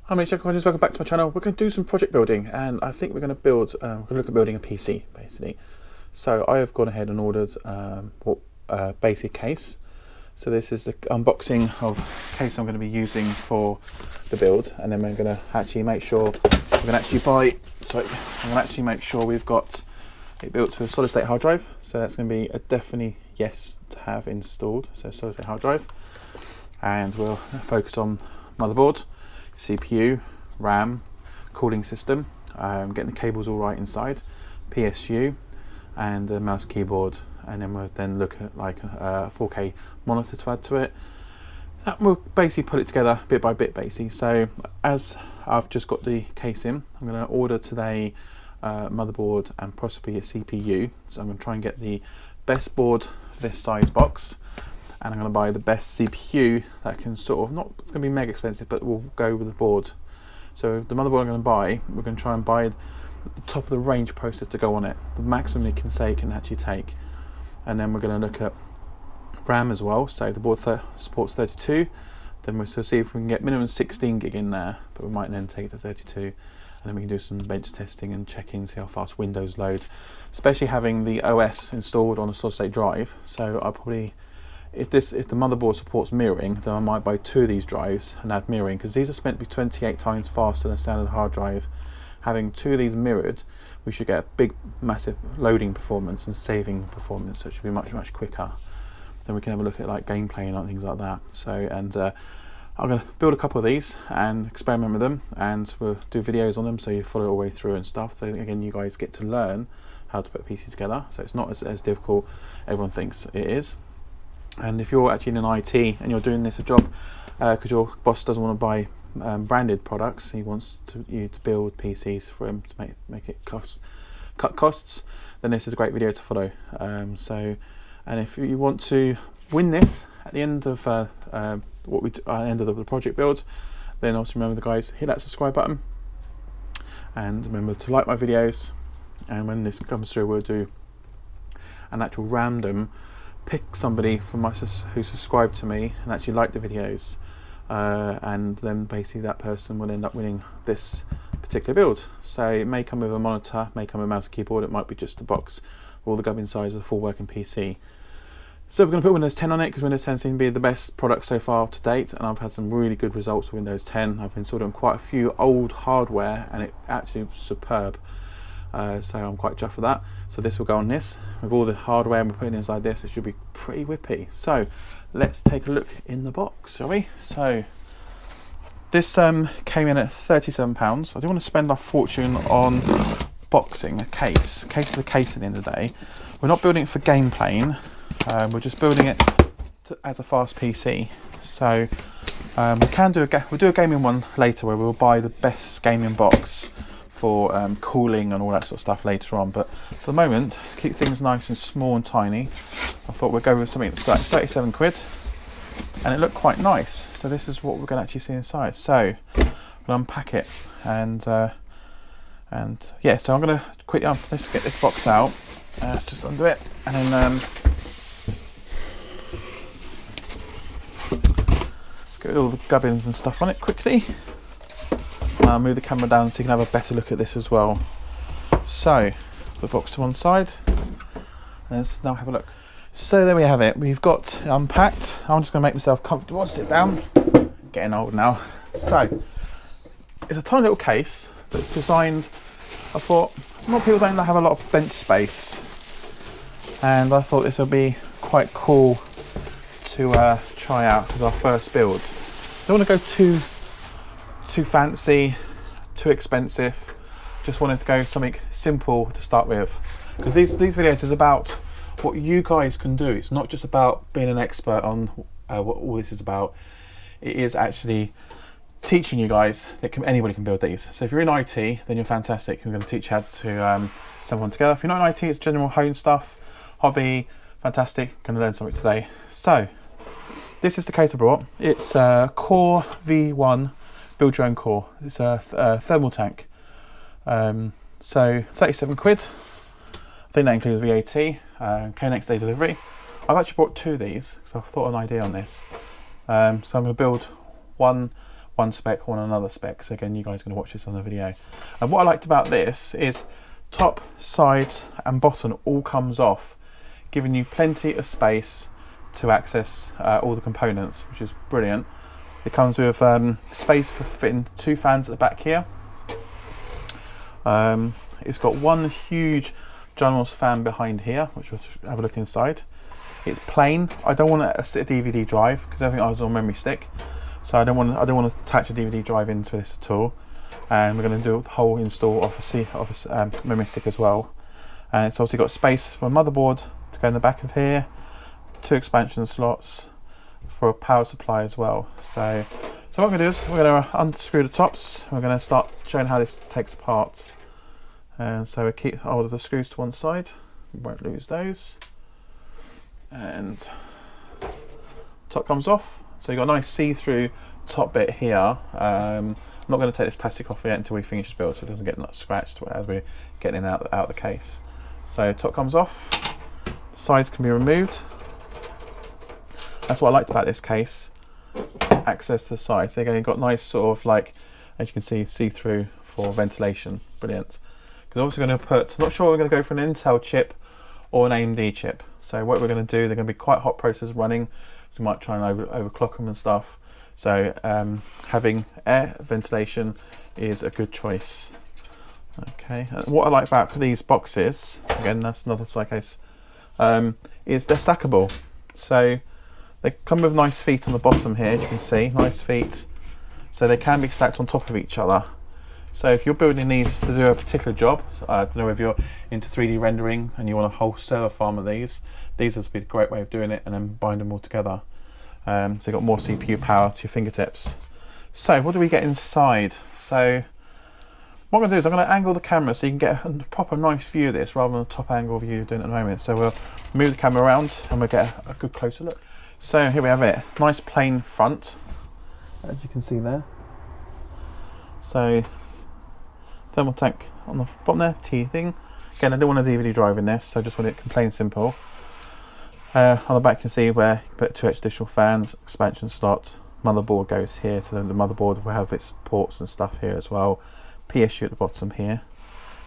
Hi mate, welcome back to my channel. We're going to do some project building, and I think we're going to build, we're going to look at building a PC basically. So I have gone ahead and ordered basic case. So this is the unboxing of case I'm going to be using for the build, and then we're going to actually make sure make sure we've got it built to a solid state hard drive. So that's going to be a definitely yes to have installed. So solid state hard drive, and we'll focus on motherboard, CPU, RAM, cooling system, getting the cables all right inside, PSU, and a mouse keyboard, and then we'll look at like a 4K monitor to add to it. That will basically put it together bit by bit basically. So as I've just got the case in, I'm going to order today motherboard and possibly a CPU. So I'm going to try and get the best board this size box, and I'm going to buy the best CPU that can sort of, not it's going to be mega expensive, but will go with the board. So the motherboard I'm going to buy, we're going to try and buy the top of the range processor to go on it, the maximum it can actually take. And then we're going to look at RAM as well. So the board supports 32, then we'll see if we can get minimum 16 gig in there, but we might then take it to 32, and then we can do some bench testing and checking, see how fast Windows load, especially having the OS installed on a solid state drive. So I'll probably, if the motherboard supports mirroring, then I might buy 2 of these drives and add mirroring, because these are meant to be 28 times faster than a standard hard drive. Having 2 of these mirrored, we should get a big massive loading performance and saving performance, so it should be much quicker. Then we can have a look at like gameplay and things like that. So, and I'm going to build a couple of these and experiment with them, and we'll do videos on them so you follow it all the way through and stuff. So again, you guys get to learn how to put a PC together, so it's not as difficult everyone thinks it is. And if you're actually in IT and you're doing this a job because your boss doesn't want to buy branded products, he wants you to build PCs for him to make it cut costs, then this is a great video to follow. And if you want to win this at the end of the project build, then also remember, the guys, hit that subscribe button, and remember to like my videos. And when this comes through, we'll do an actual random pick somebody from who subscribed to me and actually liked the videos, and then basically that person will end up winning this particular build. So it may come with a monitor, may come with a mouse keyboard, it might be just a box with all the gubbins size of the full working PC. So we're going to put Windows 10 on it, because Windows 10 seems to be the best product so far to date, and I've had some really good results with Windows 10. I've installed on quite a few old hardware and it actually was superb. So I'm quite chuffed with that. So this will go on this with all the hardware we're putting inside this. It should be pretty whippy. So let's take a look in the box, shall we? So this came in at £37. I do want to spend our fortune on boxing a case. Case is a case at the end of the day. We're not building it for game playing. We're just building it as a fast PC. So we'll do a gaming one later, where we'll buy the best gaming box for cooling and all that sort of stuff later on. But for the moment, keep things nice and small and tiny, I thought we'd go with something that's like 37 quid, and it looked quite nice. So this is what we're going to actually see inside. So we'll unpack it, and yeah, so I'm going to quickly let's get this box out. Let's just undo it, and then let's get all the gubbins and stuff on it quickly. I'll move the camera down so you can have a better look at this as well. So put the box to one side, and let's now have a look. So there we have it. We've got unpacked. I'm just going to make myself comfortable, sit down, getting old now. So it's a tiny little case, but it's designed, I thought, a lot of people don't have a lot of bench space, and I thought this would be quite cool to try out as our first build. Don't want to go too fancy, too expensive. Just wanted to go something simple to start with, because these videos is about what you guys can do. It's not just about being an expert on what all this is about. It is actually teaching you guys that anybody can build these. So if you're in IT, then you're fantastic. I'm going to teach you how to assemble one together. If you're not in IT, it's general home stuff, hobby, fantastic. Going to learn something today. So this is the case I brought. It's Core V1. Build your own core. It's a Thermaltake. So 37 quid. I think that includes VAT. Okay, next day delivery. I've actually brought 2 of these because I thought an idea on this. So I'm going to build one one spec, one another spec. So again, you guys are going to watch this on the video. And what I liked about this is top, sides and bottom all comes off, giving you plenty of space to access all the components, which is brilliant. It comes with space for fitting 2 fans at the back here. It's got one huge ginormous fan behind here, which we'll have a look inside. It's plain. I don't want to sit a DVD drive because everything I was on memory stick, so I don't want to attach a DVD drive into this at all. And we're going to do the whole install of a memory stick as well. And it's also got space for a motherboard to go in the back of here, 2 expansion slots for a power supply as well. So what we're going to do is we're going to unscrew the tops. We're going to start showing how this takes apart. And so we keep hold of the screws to one side. We won't lose those. And top comes off. So you've got a nice see-through top bit here. I'm not going to take this plastic off yet until we finish the build, so it doesn't get scratched as we're getting it out of the case. So top comes off. Sides can be removed. That's what I liked about this case. Access to the sides. So again, you've got nice sort of like, as you can see through for ventilation. Brilliant. Because obviously we're going to put, not sure we're going to go for an Intel chip or an AMD chip. So what we're going to do, they're going to be quite hot processors running. So we might try and overclock them and stuff. So having air ventilation is a good choice. Okay. And what I like about these boxes, again, that's another side case, is they're stackable. So they come with nice feet on the bottom here, as you can see, nice feet. So they can be stacked on top of each other. So if you're building these to do a particular job, I don't know if you're into 3D rendering and you want a whole server farm of these would be a great way of doing it, and then bind them all together. So you've got more CPU power to your fingertips. So what do we get inside? So what I'm going to do is I'm going to angle the camera so you can get a proper nice view of this rather than the top angle view you're doing at the moment. So we'll move the camera around and we'll get a good closer look. So here we have it, nice plain front, as you can see there. So Thermaltake on the bottom there, T thing. Again, I don't want a DVD drive in this, so I just want it plain simple. On the back you can see where you put 2 additional fans, expansion slot, motherboard goes here, so the motherboard will have its ports and stuff here as well. PSU at the bottom here.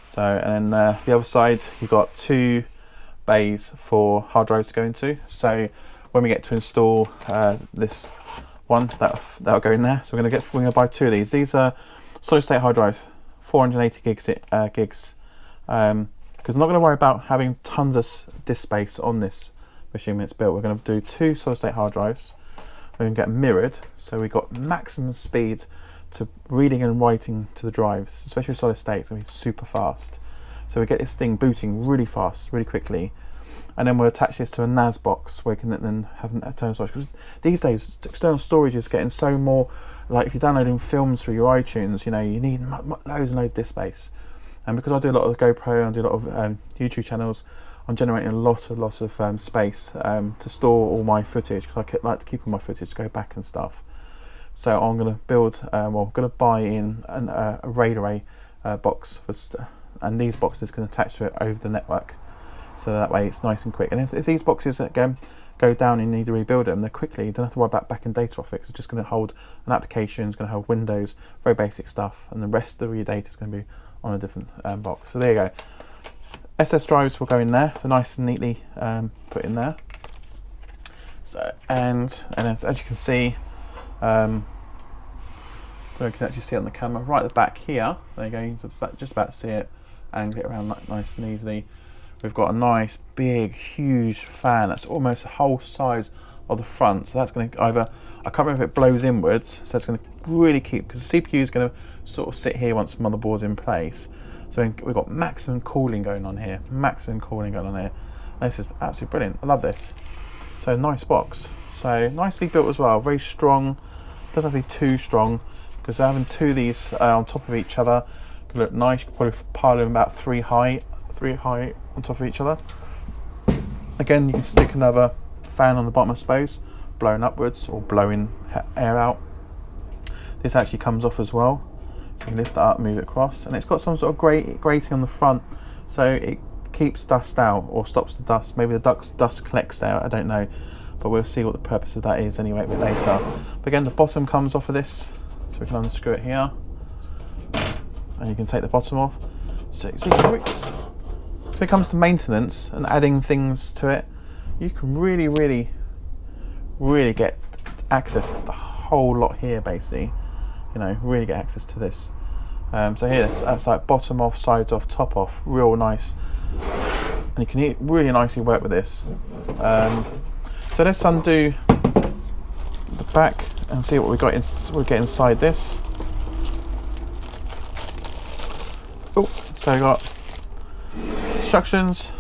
So, and then the other side you've got 2 bays for hard drives to go into. So when we get to install this one, that'll go in there. So we're going to buy 2 of these. These are solid state hard drive, 480 gigs. Because I'm not going to worry about having tons of disk space on this machine when it's built. We're going to do 2 solid state hard drives. We're going to get mirrored, so we've got maximum speed to reading and writing to the drives, especially solid state. It's going to be super fast. So we get this thing booting really fast, really quickly. And then we'll attach this to a NAS box where you can then have an external storage. Because these days, external storage is getting so more, like if you're downloading films through your iTunes, you know, you need loads and loads of disk space. And because I do a lot of GoPro and do a lot of YouTube channels, I'm generating a lot of space to store all my footage, because I like to keep all my footage, go back and stuff. So I'm going to build, I'm going to buy in a RAID array box, and these boxes can attach to it over the network. So that way it's nice and quick. And if these boxes again go down and you need to rebuild them, they're quickly, you don't have to worry about backing data off it. It's just going to hold an application, it's going to hold Windows, very basic stuff, and the rest of your data is going to be on a different box. So there you go. SS drives will go in there, so nice and neatly put in there. So and as you can see, you can actually see it on the camera right at the back here. There you go, you can just about see it, angle it around nice and easily. We've got a nice big huge fan that's almost the whole size of the front, so that's going to either, I can't remember if it blows inwards, so it's going to really keep, because the CPU is going to sort of sit here once the motherboard's in place. So we've got maximum cooling going on here, And this is absolutely brilliant. I love this. So nice box. So nicely built as well, very strong. Doesn't have to be too strong, because having 2 of these on top of each other can look nice. You can probably pile them about 3 high on top of each other. Again, you can stick another fan on the bottom, I suppose, blowing upwards or blowing air out. This actually comes off as well, so you can lift that up, move it across, and it's got some sort of grating on the front, so it keeps dust out or stops the dust. Maybe the dust collects there, I don't know, but we'll see what the purpose of that is anyway a bit later. But again, the bottom comes off of this, So we can unscrew it here, and you can take the bottom off. So when it comes to maintenance and adding things to it, you can really get access to the whole lot here, basically. You know, really get access to this. So here, that's like bottom off, sides off, top off, real nice. And you can really nicely work with this. So let's undo the back and see what we get inside this. Oh, so we got instructions,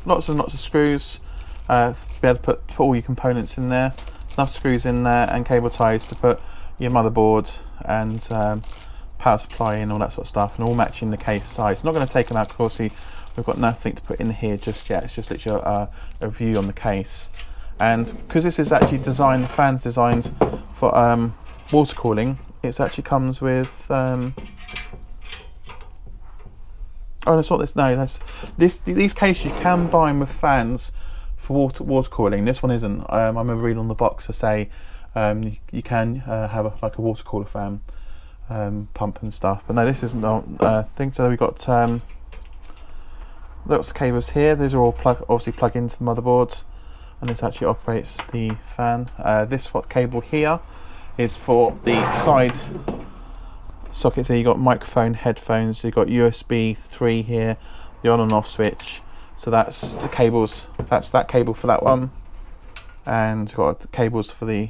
lots and lots of screws. Be able to put all your components in there. Enough screws in there and cable ties to put your motherboard and power supply and all that sort of stuff, and all matching the case size. Not going to take them out because obviously we've got nothing to put in here just yet. It's just literally a view on the case. And because this is actually designed, the fan's designed for water cooling, it actually comes with oh, that's not this. No, that's these cases you can buy them with fans for water cooling. This one isn't. I remember reading on the box to say you can have like a water cooler fan pump and stuff, but no, this isn't a thing. So we've got lots of cables here. These are all obviously plug into the motherboard, and this actually operates the fan. This cable here is for the side sockets. Here you got microphone, headphones. You've got USB 3 here, the on and off switch. So that's the cables. That's that cable for that one, and you've got the cables for the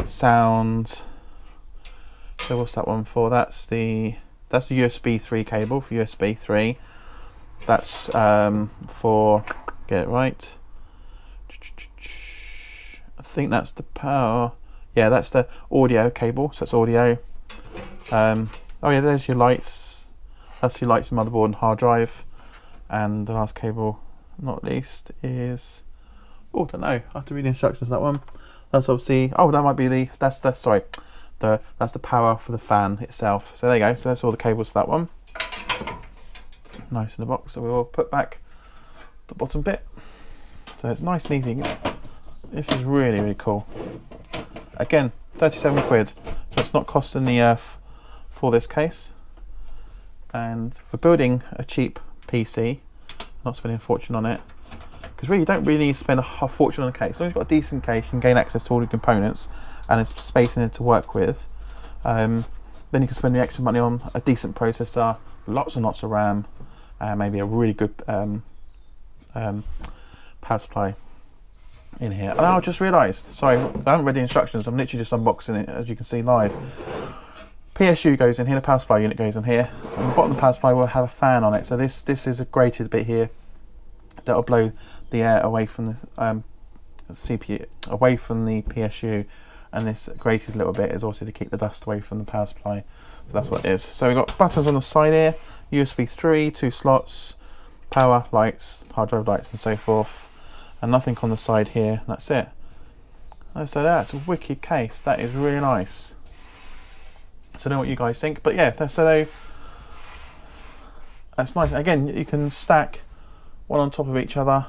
sound. So what's that one for? That's the USB 3 cable for USB 3. That's for, get it right, I think that's the power. Yeah, that's the audio cable. So it's audio. Oh yeah, there's your lights. That's your lights, motherboard and hard drive. And the last cable, not least, is, oh, I don't know, I have to read the instructions for that one. That's obviously, oh, that might be the, that's the power for the fan itself. So there you go, so that's all the cables for that one. Nice in the box, so we will put back the bottom bit. So it's nice and easy. This is really cool. Again, 37 quid, so it's not costing the earth for this case. And for building a cheap PC, not spending a fortune on it, because really you don't really need to spend a fortune on a case. As long as you've got a decent case, you can gain access to all the components and there's space in it to work with. Then you can spend the extra money on a decent processor, lots and lots of RAM, and maybe a really good power supply in here. And I just realised, sorry, I haven't read the instructions, I'm literally just unboxing it, as you can see live. PSU goes in here, the power supply unit goes in here. On the bottom of the power supply will have a fan on it. So this is a grated bit here that will blow the air away from the CPU, away from the PSU, and this grated little bit is also to keep the dust away from the power supply. So that's what it is. So we've got buttons on the side here, USB 3, 2 slots, power, lights, hard drive lights and so forth, and nothing on the side here. That's it. And so that's a wicked case. That is really nice. So I don't know what you guys think, but yeah, so that's nice. Again, you can stack one on top of each other,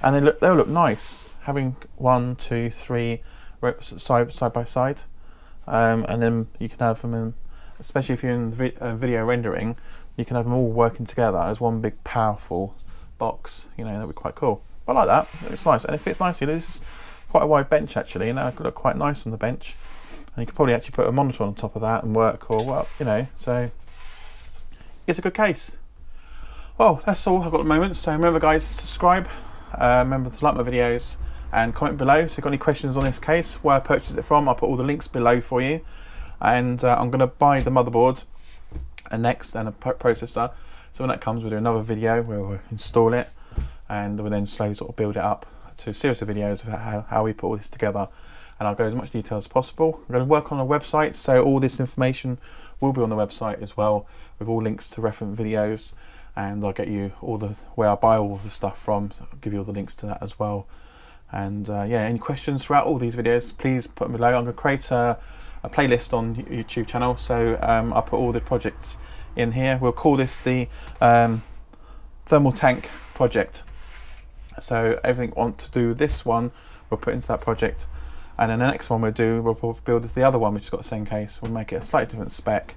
and they'll look nice. Having 1, 2, 3 side by side, and then you can have them in, especially if you're in video rendering, you can have them all working together as one big powerful box. You know, that'd be quite cool. I like that. It's nice, and it fits nicely. This is quite a wide bench actually, and that could look quite nice on the bench. And you could probably actually put a monitor on top of that and work, or well, you know, so it's a good case. Well, that's all I've got at the moment. So remember guys, subscribe, remember to like my videos and comment below. So if you've got any questions on this case, where I purchased it from, I'll put all the links below for you. And I'm going to buy the motherboard and a processor. So when that comes, we'll do another video where we'll install it, and we'll then slowly sort of build it up to a series of videos of how we put all this together. And I'll go as much detail as possible. I'm going to work on a website, so all this information will be on the website as well, with all links to reference videos, and I'll get you all the where I buy all the stuff from. So I'll give you all the links to that as well. And yeah, any questions throughout all these videos, please put them below. I'm going to create a playlist on YouTube channel, so I'll put all the projects in here. We'll call this the Thermaltake project. So everything we want to do with this one, we'll put into that project. And then the next one we'll build the other one, which has got the same case. We'll make it a slightly different spec,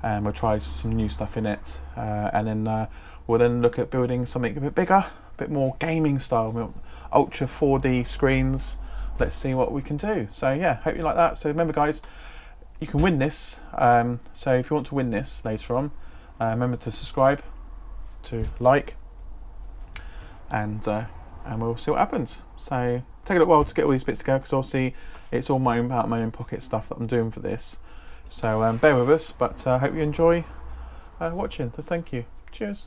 and we'll try some new stuff in it. And then we'll then look at building something a bit bigger, a bit more gaming style, ultra 4D screens. Let's see what we can do. So yeah, hope you like that. So remember guys, you can win this. So if you want to win this later on, remember to subscribe, to like, and we'll see what happens. So take a little while to get all these bits together, because obviously it's all my own pocket stuff that I'm doing for this. So bear with us, but I hope you enjoy watching. So thank you. Cheers.